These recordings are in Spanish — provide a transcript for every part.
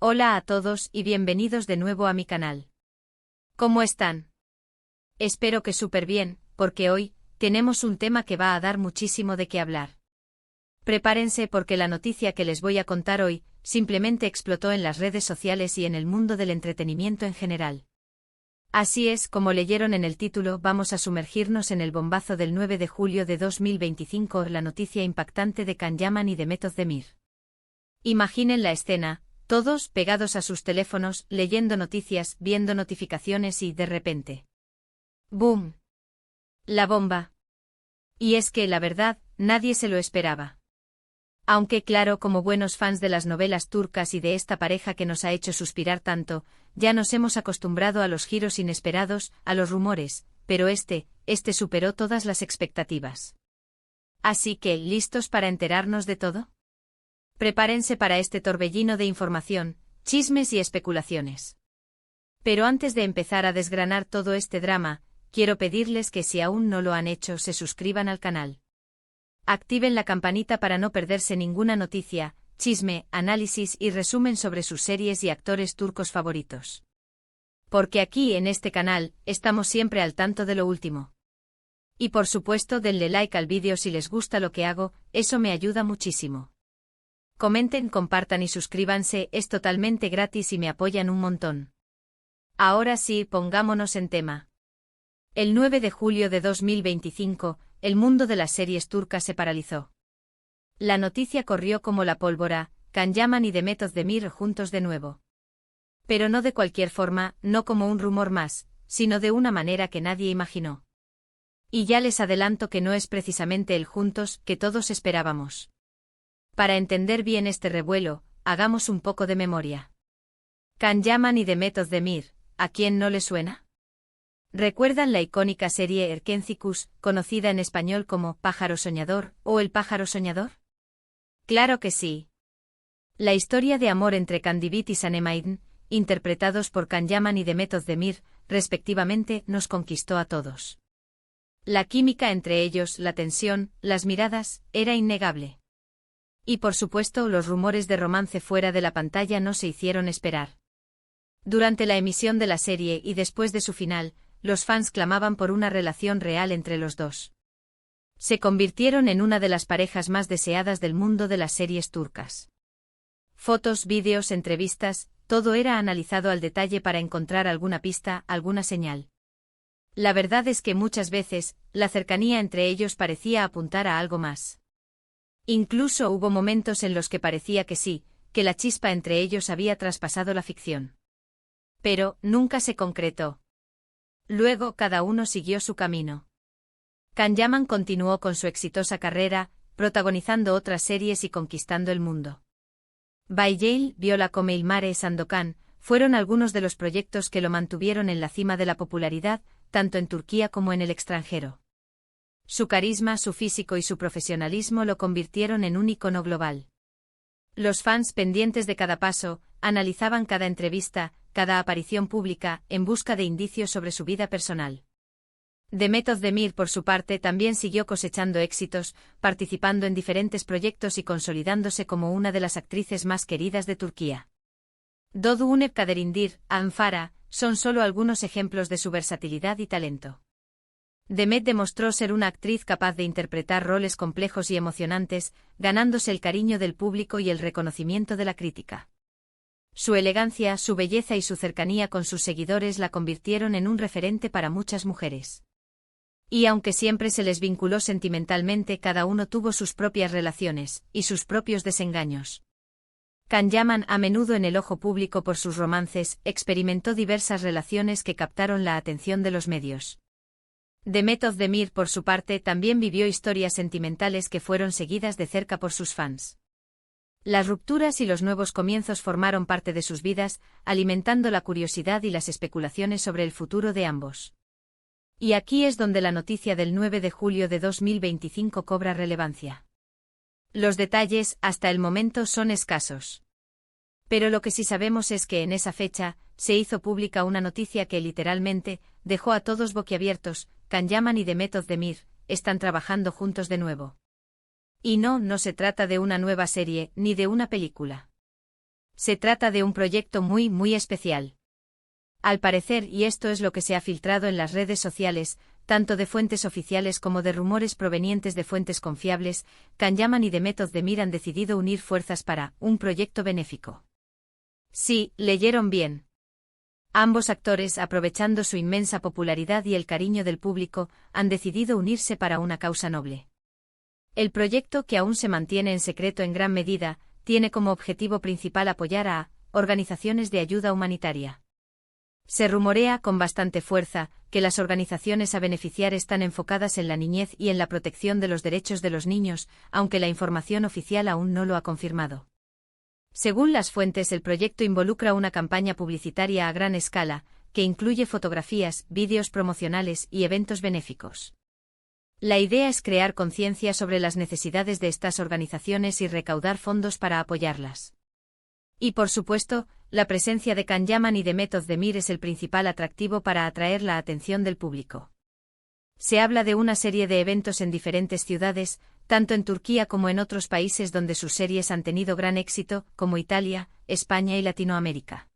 Hola a todos y bienvenidos de nuevo a mi canal. ¿Cómo están? Espero que súper bien, porque hoy tenemos un tema que va a dar muchísimo de qué hablar. Prepárense porque la noticia que les voy a contar hoy simplemente explotó en las redes sociales y en el mundo del entretenimiento en general. Así es, como leyeron en el título, vamos a sumergirnos en el bombazo del 9 de julio de 2025, la noticia impactante de Can Yaman y de Method Demir. Imaginen la escena. Todos pegados a sus teléfonos, leyendo noticias, viendo notificaciones y, de repente, ¡boom! La bomba. Y es que, la verdad, nadie se lo esperaba. Aunque claro, como buenos fans de las novelas turcas y de esta pareja que nos ha hecho suspirar tanto, ya nos hemos acostumbrado a los giros inesperados, a los rumores, pero este superó todas las expectativas. Así que, ¿listos para enterarnos de todo? Prepárense para este torbellino de información, chismes y especulaciones. Pero antes de empezar a desgranar todo este drama, quiero pedirles que si aún no lo han hecho se suscriban al canal. Activen la campanita para no perderse ninguna noticia, chisme, análisis y resumen sobre sus series y actores turcos favoritos. Porque aquí en este canal, estamos siempre al tanto de lo último. Y por supuesto denle like al vídeo si les gusta lo que hago, eso me ayuda muchísimo. Comenten, compartan y suscríbanse, es totalmente gratis y me apoyan un montón. Ahora sí, pongámonos en tema. El 9 de julio de 2025, el mundo de las series turcas se paralizó. La noticia corrió como la pólvora, Can Yaman y Method Demir juntos de nuevo. Pero no de cualquier forma, no como un rumor más, sino de una manera que nadie imaginó. Y ya les adelanto que no es precisamente el juntos que todos esperábamos. Para entender bien este revuelo, hagamos un poco de memoria. Can Yaman y Method Demir, ¿a quién no le suena? ¿Recuerdan la icónica serie Erkencikus, conocida en español como Pájaro Soñador o El Pájaro Soñador? Claro que sí. La historia de amor entre Kandibit y Sanemaiden, interpretados por Can Yaman y Method Demir, respectivamente, nos conquistó a todos. La química entre ellos, la tensión, las miradas, era innegable. Y por supuesto, los rumores de romance fuera de la pantalla no se hicieron esperar. Durante la emisión de la serie y después de su final, los fans clamaban por una relación real entre los dos. Se convirtieron en una de las parejas más deseadas del mundo de las series turcas. Fotos, vídeos, entrevistas, todo era analizado al detalle para encontrar alguna pista, alguna señal. La verdad es que muchas veces, la cercanía entre ellos parecía apuntar a algo más. Incluso hubo momentos en los que parecía que sí, que la chispa entre ellos había traspasado la ficción. Pero, nunca se concretó. Luego cada uno siguió su camino. Can Yaman continuó con su exitosa carrera, protagonizando otras series y conquistando el mundo. Baygel, Viola come il mare e Sandokan, fueron algunos de los proyectos que lo mantuvieron en la cima de la popularidad, tanto en Turquía como en el extranjero. Su carisma, su físico y su profesionalismo lo convirtieron en un ícono global. Los fans, pendientes de cada paso, analizaban cada entrevista, cada aparición pública, en busca de indicios sobre su vida personal. Method Demir, por su parte, también siguió cosechando éxitos, participando en diferentes proyectos y consolidándose como una de las actrices más queridas de Turquía. Doğu Unep Kaderindir, Anfara, son solo algunos ejemplos de su versatilidad y talento. Demet demostró ser una actriz capaz de interpretar roles complejos y emocionantes, ganándose el cariño del público y el reconocimiento de la crítica. Su elegancia, su belleza y su cercanía con sus seguidores la convirtieron en un referente para muchas mujeres. Y aunque siempre se les vinculó sentimentalmente, cada uno tuvo sus propias relaciones y sus propios desengaños. Can Yaman, a menudo en el ojo público por sus romances, experimentó diversas relaciones que captaron la atención de los medios. Method Demir, por su parte, también vivió historias sentimentales que fueron seguidas de cerca por sus fans. Las rupturas y los nuevos comienzos formaron parte de sus vidas, alimentando la curiosidad y las especulaciones sobre el futuro de ambos. Y aquí es donde la noticia del 9 de julio de 2025 cobra relevancia. Los detalles, hasta el momento, son escasos. Pero lo que sí sabemos es que en esa fecha, se hizo pública una noticia que literalmente dejó a todos boquiabiertos. Can Yaman y Method Demir están trabajando juntos de nuevo. Y no se trata de una nueva serie, ni de una película. Se trata de un proyecto muy especial. Al parecer, y esto es lo que se ha filtrado en las redes sociales, tanto de fuentes oficiales como de rumores provenientes de fuentes confiables, Can Yaman y The Method de Mir han decidido unir fuerzas para un proyecto benéfico. Sí, leyeron bien. Ambos actores, aprovechando su inmensa popularidad y el cariño del público, han decidido unirse para una causa noble. El proyecto, que aún se mantiene en secreto en gran medida, tiene como objetivo principal apoyar a organizaciones de ayuda humanitaria. Se rumorea con bastante fuerza que las organizaciones a beneficiar están enfocadas en la niñez y en la protección de los derechos de los niños, aunque la información oficial aún no lo ha confirmado. Según las fuentes, el proyecto involucra una campaña publicitaria a gran escala, que incluye fotografías, vídeos promocionales y eventos benéficos. La idea es crear conciencia sobre las necesidades de estas organizaciones y recaudar fondos para apoyarlas. Y por supuesto, la presencia de Can Yaman y de Method de Mir es el principal atractivo para atraer la atención del público. Se habla de una serie de eventos en diferentes ciudades, tanto en Turquía como en otros países donde sus series han tenido gran éxito, como Italia, España y Latinoamérica.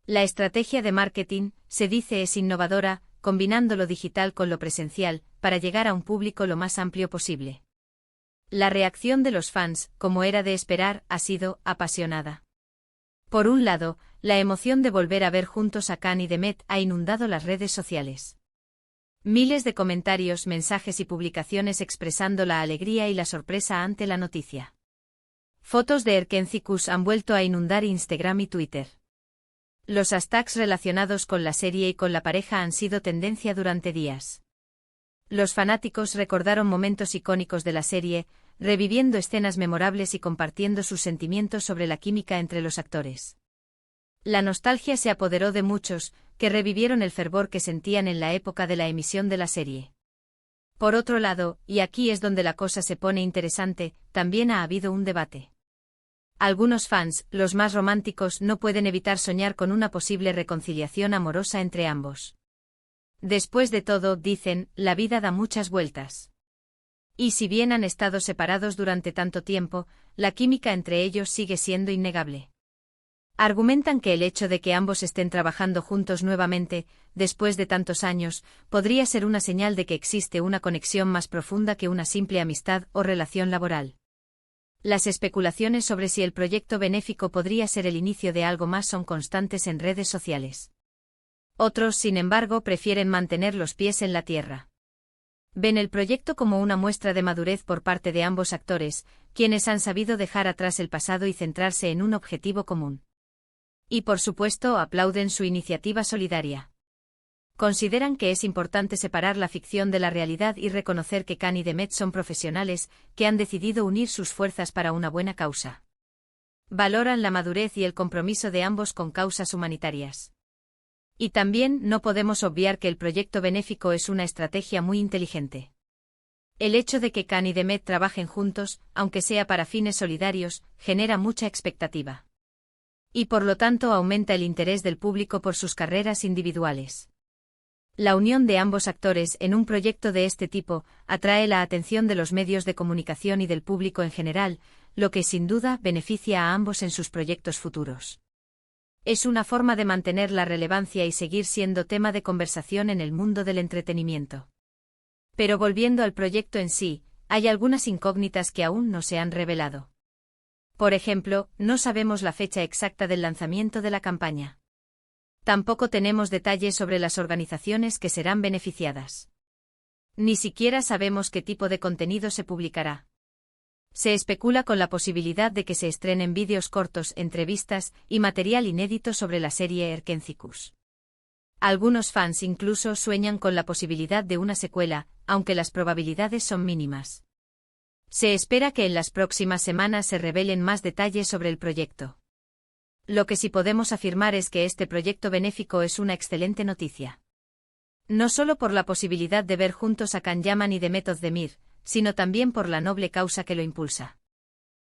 La estrategia de marketing, se dice, es innovadora, combinando lo digital con lo presencial, para llegar a un público lo más amplio posible. La reacción de los fans, como era de esperar, ha sido apasionada. Por un lado, la emoción de volver a ver juntos a Can y Demet ha inundado las redes sociales. Miles de comentarios, mensajes y publicaciones expresando la alegría y la sorpresa ante la noticia. Fotos de Erkencikus han vuelto a inundar Instagram y Twitter. Los hashtags relacionados con la serie y con la pareja han sido tendencia durante días. Los fanáticos recordaron momentos icónicos de la serie, reviviendo escenas memorables y compartiendo sus sentimientos sobre la química entre los actores. La nostalgia se apoderó de muchos, que revivieron el fervor que sentían en la época de la emisión de la serie. Por otro lado, y aquí es donde la cosa se pone interesante, también ha habido un debate. Algunos fans, los más románticos, no pueden evitar soñar con una posible reconciliación amorosa entre ambos. Después de todo, dicen, la vida da muchas vueltas. Y si bien han estado separados durante tanto tiempo, la química entre ellos sigue siendo innegable. Argumentan que el hecho de que ambos estén trabajando juntos nuevamente, después de tantos años, podría ser una señal de que existe una conexión más profunda que una simple amistad o relación laboral. Las especulaciones sobre si el proyecto benéfico podría ser el inicio de algo más son constantes en redes sociales. Otros, sin embargo, prefieren mantener los pies en la tierra. Ven el proyecto como una muestra de madurez por parte de ambos actores, quienes han sabido dejar atrás el pasado y centrarse en un objetivo común. Y por supuesto, aplauden su iniciativa solidaria. Consideran que es importante separar la ficción de la realidad y reconocer que Can y Demet son profesionales, que han decidido unir sus fuerzas para una buena causa. Valoran la madurez y el compromiso de ambos con causas humanitarias. Y también no podemos obviar que el proyecto benéfico es una estrategia muy inteligente. El hecho de que Can y Demet trabajen juntos, aunque sea para fines solidarios, genera mucha expectativa. Y por lo tanto aumenta el interés del público por sus carreras individuales. La unión de ambos actores en un proyecto de este tipo atrae la atención de los medios de comunicación y del público en general, lo que sin duda beneficia a ambos en sus proyectos futuros. Es una forma de mantener la relevancia y seguir siendo tema de conversación en el mundo del entretenimiento. Pero volviendo al proyecto en sí, hay algunas incógnitas que aún no se han revelado. Por ejemplo, no sabemos la fecha exacta del lanzamiento de la campaña. Tampoco tenemos detalles sobre las organizaciones que serán beneficiadas. Ni siquiera sabemos qué tipo de contenido se publicará. Se especula con la posibilidad de que se estrenen vídeos cortos, entrevistas y material inédito sobre la serie Erkencikus. Algunos fans incluso sueñan con la posibilidad de una secuela, aunque las probabilidades son mínimas. Se espera que en las próximas semanas se revelen más detalles sobre el proyecto. Lo que sí podemos afirmar es que este proyecto benéfico es una excelente noticia. No solo por la posibilidad de ver juntos a Can Yaman y Demet Özdemir, sino también por la noble causa que lo impulsa.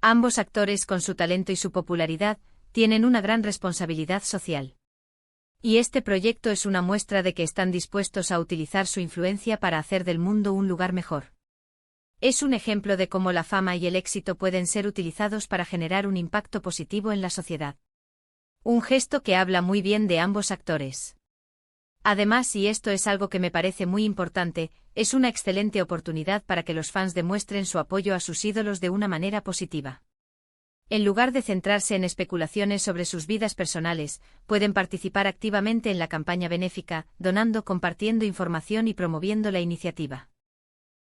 Ambos actores, con su talento y su popularidad, tienen una gran responsabilidad social. Y este proyecto es una muestra de que están dispuestos a utilizar su influencia para hacer del mundo un lugar mejor. Es un ejemplo de cómo la fama y el éxito pueden ser utilizados para generar un impacto positivo en la sociedad. Un gesto que habla muy bien de ambos actores. Además, y esto es algo que me parece muy importante, es una excelente oportunidad para que los fans demuestren su apoyo a sus ídolos de una manera positiva. En lugar de centrarse en especulaciones sobre sus vidas personales, pueden participar activamente en la campaña benéfica, donando, compartiendo información y promoviendo la iniciativa.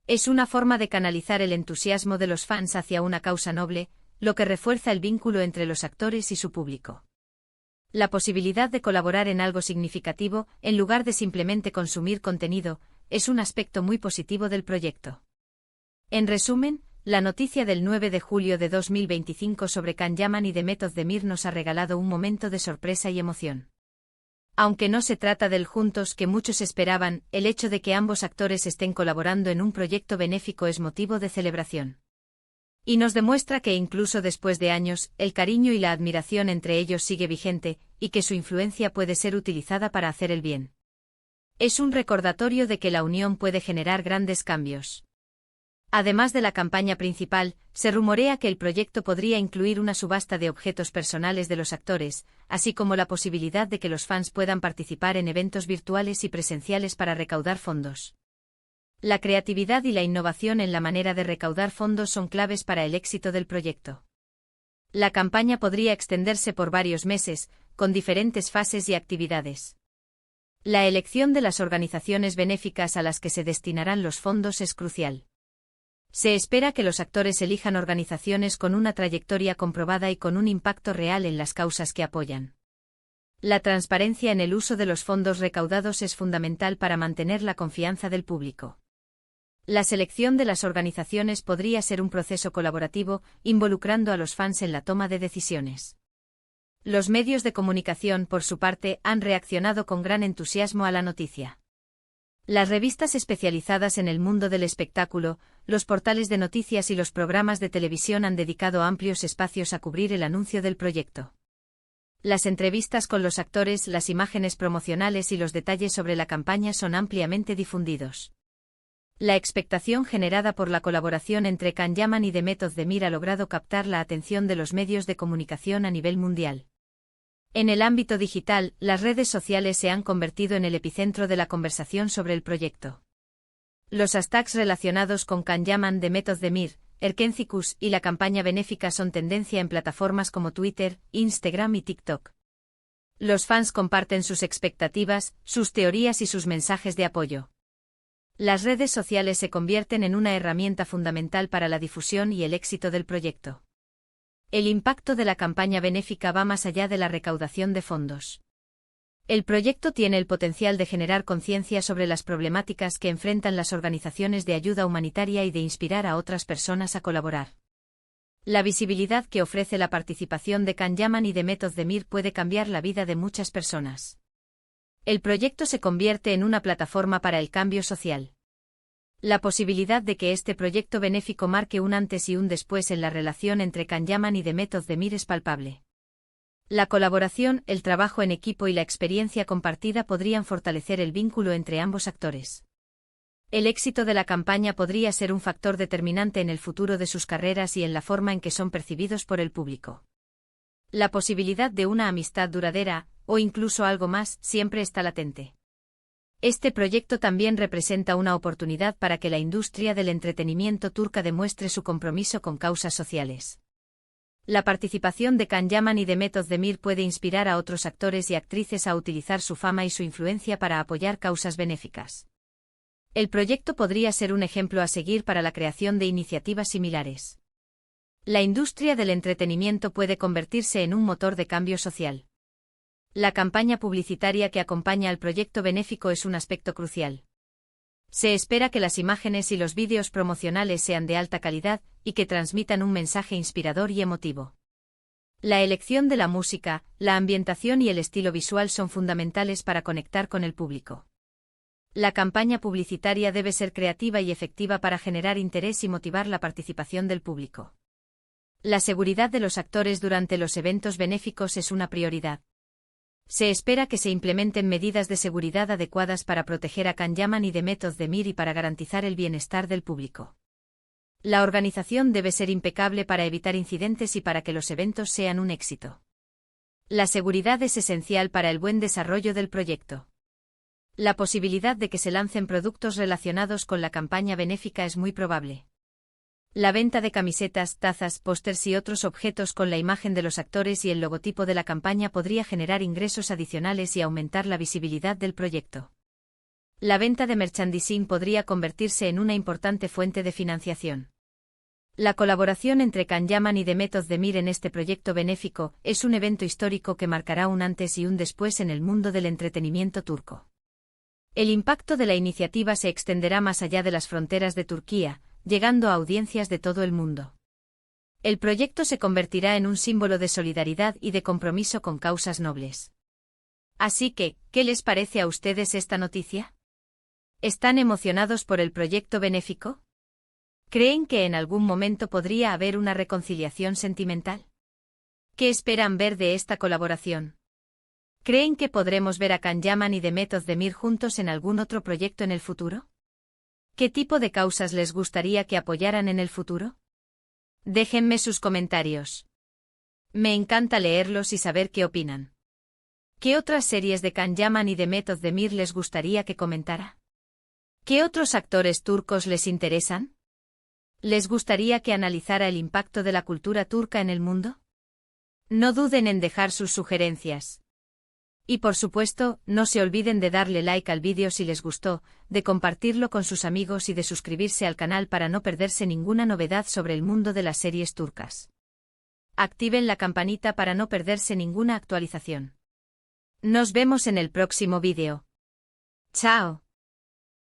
Es una forma de canalizar el entusiasmo de los fans hacia una causa noble, lo que refuerza el vínculo entre los actores y su público. La posibilidad de colaborar en algo significativo, en lugar de simplemente consumir contenido, es un aspecto muy positivo del proyecto. En resumen, la noticia del 9 de julio de 2025 sobre Can Yaman y Demet Özdemir nos ha regalado un momento de sorpresa y emoción. Aunque no se trata del juntos que muchos esperaban, el hecho de que ambos actores estén colaborando en un proyecto benéfico es motivo de celebración. Y nos demuestra que incluso después de años, el cariño y la admiración entre ellos sigue vigente, y que su influencia puede ser utilizada para hacer el bien. Es un recordatorio de que la unión puede generar grandes cambios. Además de la campaña principal, se rumorea que el proyecto podría incluir una subasta de objetos personales de los actores, así como la posibilidad de que los fans puedan participar en eventos virtuales y presenciales para recaudar fondos. La creatividad y la innovación en la manera de recaudar fondos son claves para el éxito del proyecto. La campaña podría extenderse por varios meses, con diferentes fases y actividades. La elección de las organizaciones benéficas a las que se destinarán los fondos es crucial. Se espera que los actores elijan organizaciones con una trayectoria comprobada y con un impacto real en las causas que apoyan. La transparencia en el uso de los fondos recaudados es fundamental para mantener la confianza del público. La selección de las organizaciones podría ser un proceso colaborativo, involucrando a los fans en la toma de decisiones. Los medios de comunicación, por su parte, han reaccionado con gran entusiasmo a la noticia. Las revistas especializadas en el mundo del espectáculo, los portales de noticias y los programas de televisión han dedicado amplios espacios a cubrir el anuncio del proyecto. Las entrevistas con los actores, las imágenes promocionales y los detalles sobre la campaña son ampliamente difundidos. La expectación generada por la colaboración entre Can Yaman y Demet Özdemir ha logrado captar la atención de los medios de comunicación a nivel mundial. En el ámbito digital, las redes sociales se han convertido en el epicentro de la conversación sobre el proyecto. Los hashtags relacionados con Can Yaman, Demet Özdemir, Erkencikus y la campaña benéfica son tendencia en plataformas como Twitter, Instagram y TikTok. Los fans comparten sus expectativas, sus teorías y sus mensajes de apoyo. Las redes sociales se convierten en una herramienta fundamental para la difusión y el éxito del proyecto. El impacto de la campaña benéfica va más allá de la recaudación de fondos. El proyecto tiene el potencial de generar conciencia sobre las problemáticas que enfrentan las organizaciones de ayuda humanitaria y de inspirar a otras personas a colaborar. La visibilidad que ofrece la participación de Can Yaman y Demet Özdemir puede cambiar la vida de muchas personas. El proyecto se convierte en una plataforma para el cambio social. La posibilidad de que este proyecto benéfico marque un antes y un después en la relación entre Can Yaman y Demet Özdemir es palpable. La colaboración, el trabajo en equipo y la experiencia compartida podrían fortalecer el vínculo entre ambos actores. El éxito de la campaña podría ser un factor determinante en el futuro de sus carreras y en la forma en que son percibidos por el público. La posibilidad de una amistad duradera, o incluso algo más, siempre está latente. Este proyecto también representa una oportunidad para que la industria del entretenimiento turca demuestre su compromiso con causas sociales. La participación de Can Yaman y Demet Özdemir puede inspirar a otros actores y actrices a utilizar su fama y su influencia para apoyar causas benéficas. El proyecto podría ser un ejemplo a seguir para la creación de iniciativas similares. La industria del entretenimiento puede convertirse en un motor de cambio social. La campaña publicitaria que acompaña al proyecto benéfico es un aspecto crucial. Se espera que las imágenes y los vídeos promocionales sean de alta calidad y que transmitan un mensaje inspirador y emotivo. La elección de la música, la ambientación y el estilo visual son fundamentales para conectar con el público. La campaña publicitaria debe ser creativa y efectiva para generar interés y motivar la participación del público. La seguridad de los actores durante los eventos benéficos es una prioridad. Se espera que se implementen medidas de seguridad adecuadas para proteger a Can Yaman y Demet Özdemir y para garantizar el bienestar del público. La organización debe ser impecable para evitar incidentes y para que los eventos sean un éxito. La seguridad es esencial para el buen desarrollo del proyecto. La posibilidad de que se lancen productos relacionados con la campaña benéfica es muy probable. La venta de camisetas, tazas, pósters y otros objetos con la imagen de los actores y el logotipo de la campaña podría generar ingresos adicionales y aumentar la visibilidad del proyecto. La venta de merchandising podría convertirse en una importante fuente de financiación. La colaboración entre Can Yaman y Demet Özdemir en este proyecto benéfico es un evento histórico que marcará un antes y un después en el mundo del entretenimiento turco. El impacto de la iniciativa se extenderá más allá de las fronteras de Turquía, llegando a audiencias de todo el mundo. El proyecto se convertirá en un símbolo de solidaridad y de compromiso con causas nobles. Así que, ¿qué les parece a ustedes esta noticia? ¿Están emocionados por el proyecto benéfico? ¿Creen que en algún momento podría haber una reconciliación sentimental? ¿Qué esperan ver de esta colaboración? ¿Creen que podremos ver a Can Yaman y Demet Özdemir juntos en algún otro proyecto en el futuro? ¿Qué tipo de causas les gustaría que apoyaran en el futuro? Déjenme sus comentarios. Me encanta leerlos y saber qué opinan. ¿Qué otras series de Can Yaman y Demet Özdemir les gustaría que comentara? ¿Qué otros actores turcos les interesan? ¿Les gustaría que analizara el impacto de la cultura turca en el mundo? No duden en dejar sus sugerencias. Y por supuesto, no se olviden de darle like al vídeo si les gustó, de compartirlo con sus amigos y de suscribirse al canal para no perderse ninguna novedad sobre el mundo de las series turcas. Activen la campanita para no perderse ninguna actualización. Nos vemos en el próximo vídeo. ¡Chao!